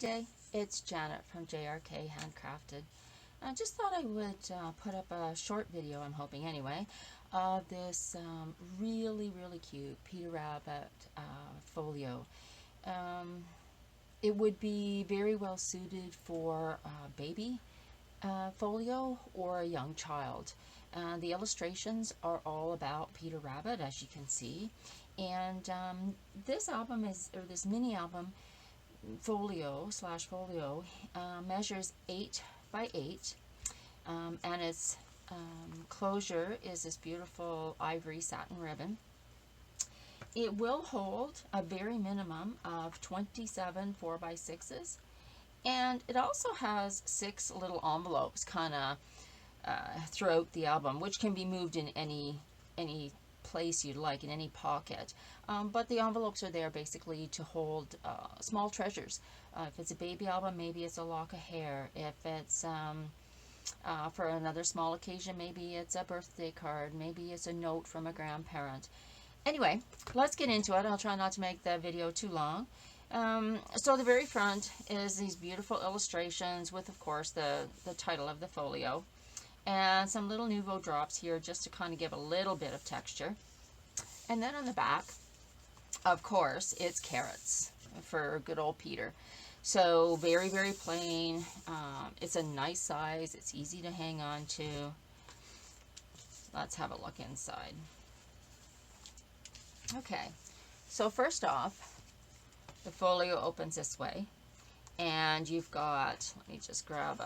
day, it's Janet from JRK Handcrafted. I just thought I would put up a short video, I'm hoping anyway, of this really cute Peter Rabbit folio. It would be very well suited for baby folio or a young child. The illustrations are all about Peter Rabbit, as you can see, and this mini album folio measures 8 by 8, and its closure is this beautiful ivory satin ribbon. It will hold a very minimum of 27 4x6s, and it also has 6 little envelopes kind of throughout the album, which can be moved in any place you'd like, in any pocket. But the envelopes are there basically to hold small treasures. If it's a baby album, maybe it's a lock of hair. If it's for another small occasion, maybe it's a birthday card. Maybe it's a note from a grandparent. Anyway, let's get into it. I'll try not to make the video too long. So the very front is these beautiful illustrations with, of course, the title of the folio. And some little nouveau drops here just to kind of give a little bit of texture. And then on the back, of course, it's carrots for good old Peter. So very plain. It's a nice size. It's easy to hang on to. Let's have a look inside. Okay, so first off, the folio opens this way. And you've got, let me just grab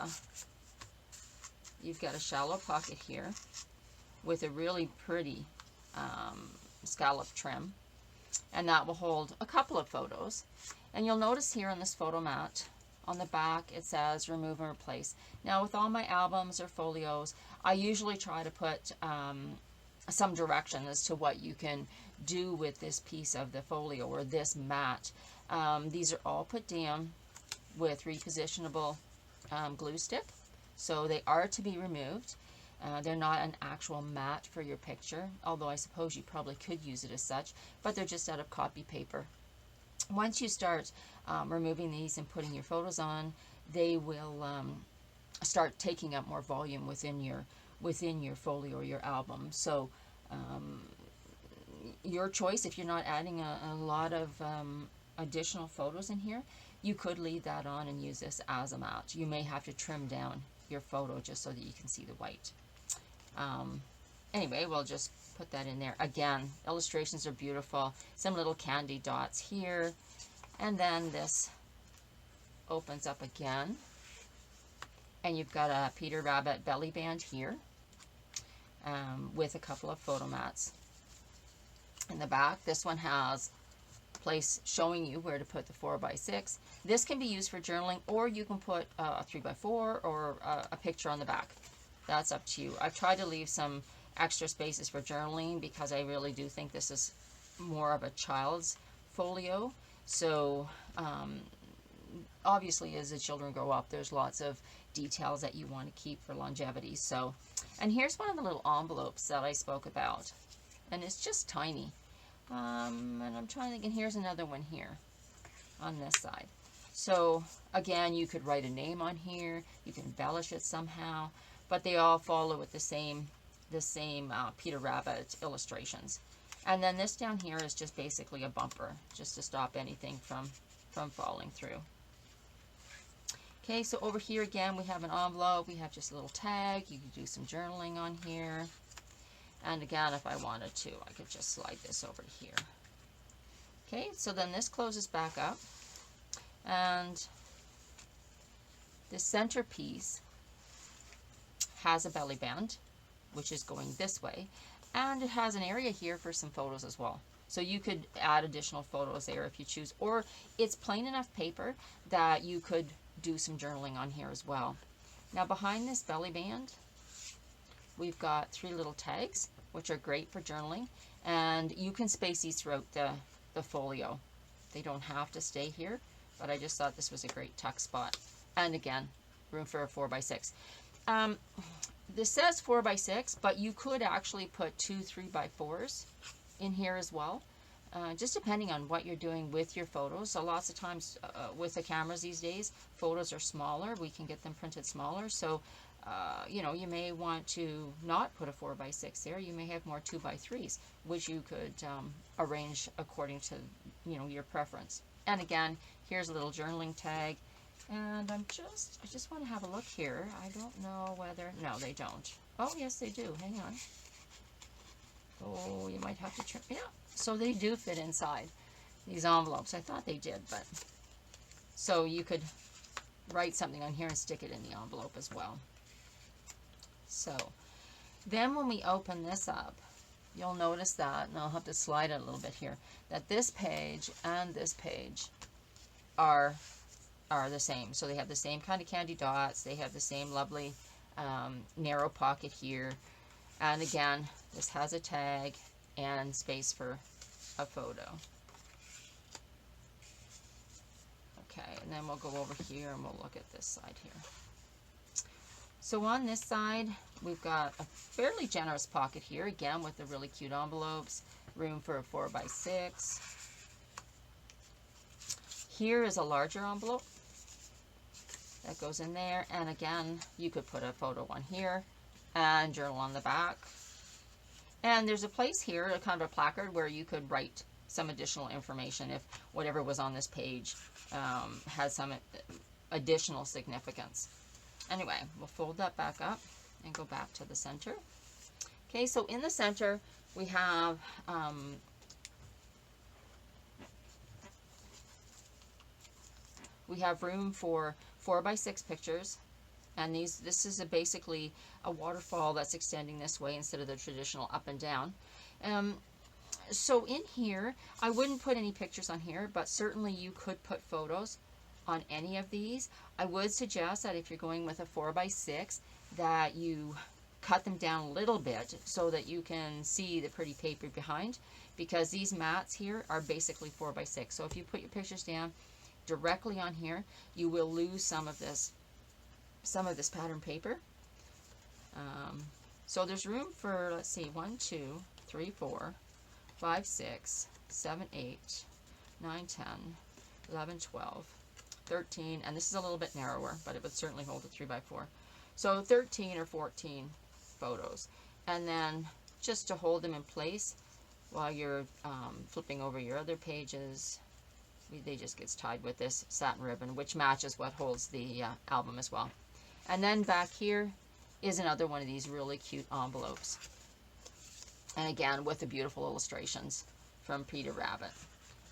you've got a shallow pocket here with a really pretty scallop trim, and that will hold a couple of photos. And you'll notice here on this photo mat on the back it says remove and replace. Now with all my albums or folios, I usually try to put some direction as to what you can do with this piece of the folio or this mat. These are all put down with repositionable glue stick. So they are to be removed. They're not an actual mat for your picture, although I suppose you probably could use it as such, but they're just out of copy paper. Once you start removing these and putting your photos on, they will start taking up more volume within your folio or your album. So your choice. If you're not adding a lot of additional photos in here, you could leave that on and use this as a mat. You may have to trim down your photo just so that you can see the white. Anyway, we'll just put that in there. Again, illustrations are beautiful. Some little candy dots here. And then this opens up again. And you've got a Peter Rabbit belly band here with a couple of photo mats. In the back, this one has place showing you where to put the 4x6. This can be used for journaling, or you can put a 3x4 or a picture on the back. That's up to you. I've tried to leave some extra spaces for journaling because I really do think this is more of a child's folio. So obviously as the children grow up, there's lots of details that you want to keep for longevity. So, and here's one of the little envelopes that I spoke about, and it's just tiny. And I'm trying to think, and here's another one here on this side. So again, you could write a name on here, you can embellish it somehow, but they all follow with the same Peter Rabbit illustrations. And then this down here is just basically a bumper, just to stop anything from falling through. Okay, so over here again, we have an envelope, we have just a little tag, you can do some journaling on here. And again, if I wanted to, I could just slide this over here. Okay, so then this closes back up. And the center piece has a belly band, which is going this way. And it has an area here for some photos as well. So you could add additional photos there if you choose. Or it's plain enough paper that you could do some journaling on here as well. Now behind this belly band, we've got 3 little tags, which are great for journaling, and you can space these throughout the folio. They don't have to stay here, but I just thought this was a great tuck spot. And again, room for a 4x6. This says 4x6, but you could actually put 2 3x4s in here as well. just depending on what you're doing with your photos. So lots of times with the cameras these days, photos are smaller. We can get them printed smaller. So, you know, you may want to not put a 4x6 there. You may have more 2x3s, which you could arrange according to, you know, your preference. And again, here's a little journaling tag. And I just want to have a look here. I don't know whether, no, they don't. Oh, yes, they do. Hang on. Oh, you might have to trim, yeah. So they do fit inside these envelopes. I thought they did, but so you could write something on here and stick it in the envelope as well. So then when we open this up, you'll notice that, and I'll have to slide it a little bit here, that this page and this page are the same. So they have the same kind of candy dots. They have the same lovely narrow pocket here. And again, this has a tag and space for a photo. Okay, and then we'll go over here and we'll look at this side here. So on this side, we've got a fairly generous pocket here, again with the really cute envelopes, room for a 4x6. Here is a larger envelope that goes in there, and again, you could put a photo on here and journal on the back. And there's a place here, a kind of a placard, where you could write some additional information if whatever was on this page has some additional significance. Anyway, we'll fold that back up and go back to the center. Okay, so in the center we have room for 4x6 pictures. And this is basically a waterfall that's extending this way instead of the traditional up and down. So in here, I wouldn't put any pictures on here, but certainly you could put photos on any of these. I would suggest that if you're going with a 4x6, that you cut them down a little bit so that you can see the pretty paper behind, because these mats here are basically 4x6. So if you put your pictures down directly on here, you will lose some of this pattern paper. So there's room for, let's see, 1, 2, 3, 4, 5, 6, 7, 8, 9, 10, 11, 12, 13, and this is a little bit narrower, but it would certainly hold a 3x4. So 13 or 14 photos. And then just to hold them in place while you're flipping over your other pages, they just gets tied with this satin ribbon, which matches what holds the album as well. And then back here is another one of these really cute envelopes. And again, with the beautiful illustrations from Peter Rabbit.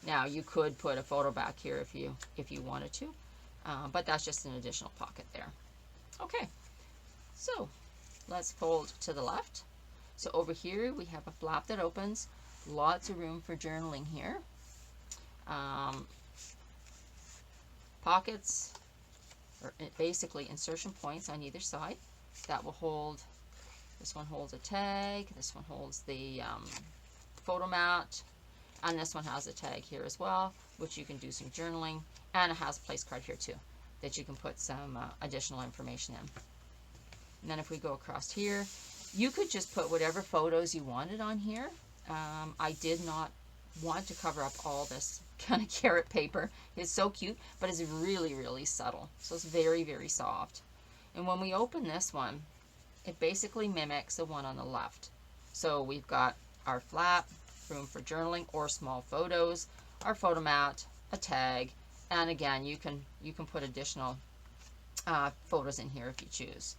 Now, you could put a photo back here if you wanted to, but that's just an additional pocket there. Okay, so let's fold to the left. So over here, we have a flap that opens. Lots of room for journaling here. Pockets, or basically insertion points on either side that will hold. This one holds a tag, this one holds the photo mat, and this one has a tag here as well, which you can do some journaling, and it has a place card here too that you can put some additional information in. And then if we go across here, you could just put whatever photos you wanted on here. I did not want to cover up all this kind of carrot paper. It's so cute, but it's really, really subtle. So it's very, very soft. And when we open this one, it basically mimics the one on the left. So we've got our flap, room for journaling or small photos, our photo mat, a tag, and again, you can put additional photos in here if you choose.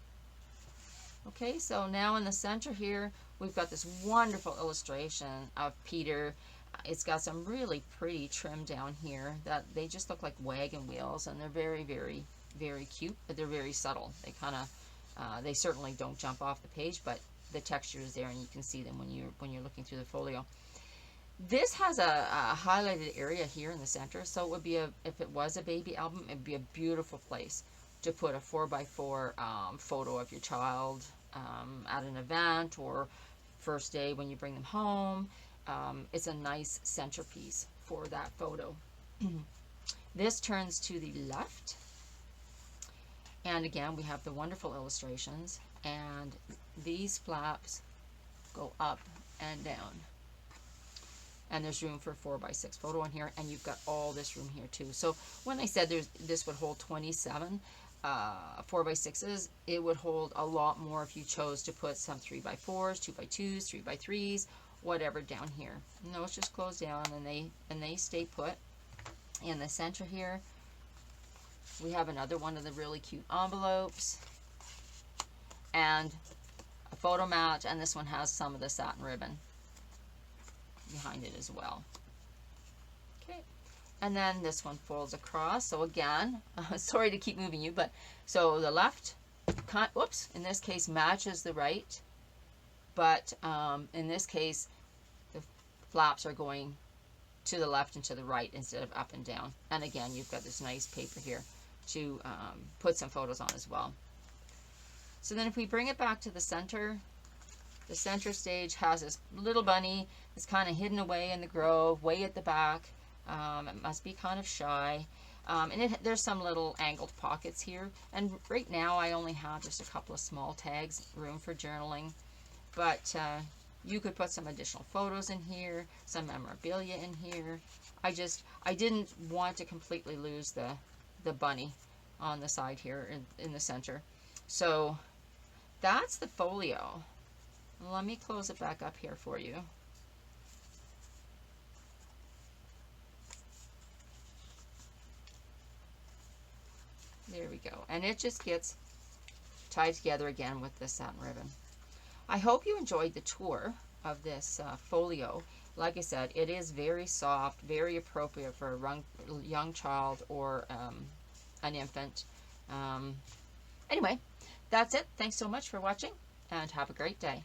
Okay, so now in the center here, we've got this wonderful illustration of Peter. It's got some really pretty trim down here that they just look like wagon wheels, and they're very, very, very cute, but they're very subtle. They kind of, they certainly don't jump off the page, but the texture is there, and you can see them when you're looking through the folio. This has a highlighted area here in the center, so it would be if it was a baby album, it'd be a beautiful place to put a 4x4 photo of your child at an event or first day when you bring them home. It's a nice centerpiece for that photo. This turns to the left, and again we have the wonderful illustrations, and these flaps go up and down. and there's room for a 4x6 photo in here, and you've got all this room here too. So when I said this would hold 27 4x6s, it would hold a lot more if you chose to put some 3x4s, 2x2s, 3x3s, whatever down here. And those just close down, and they stay put. In the center here, we have another one of the really cute envelopes, and a photo mat, and this one has some of the satin ribbon behind it as well. Okay, and then this one folds across. So again, sorry to keep moving you, but so the left, whoops, in this case matches the right, but in this case the flaps are going to the left and to the right instead of up and down. And again, you've got this nice paper here to put some photos on as well. So then if we bring it back to the center stage has this little bunny that's kind of hidden away in the grove, way at the back. It must be kind of shy. And there's some little angled pockets here. And right now I only have just a couple of small tags, room for journaling. But you could put some additional photos in here, some memorabilia in here. I didn't want to completely lose the bunny on the side here in the center. So that's the folio. Let me close it back up here for you. There we go. And it just gets tied together again with the satin ribbon. I hope you enjoyed the tour of this folio. Like I said, it is very soft, very appropriate for a young child or an infant. Anyway, that's it. Thanks so much for watching, and have a great day.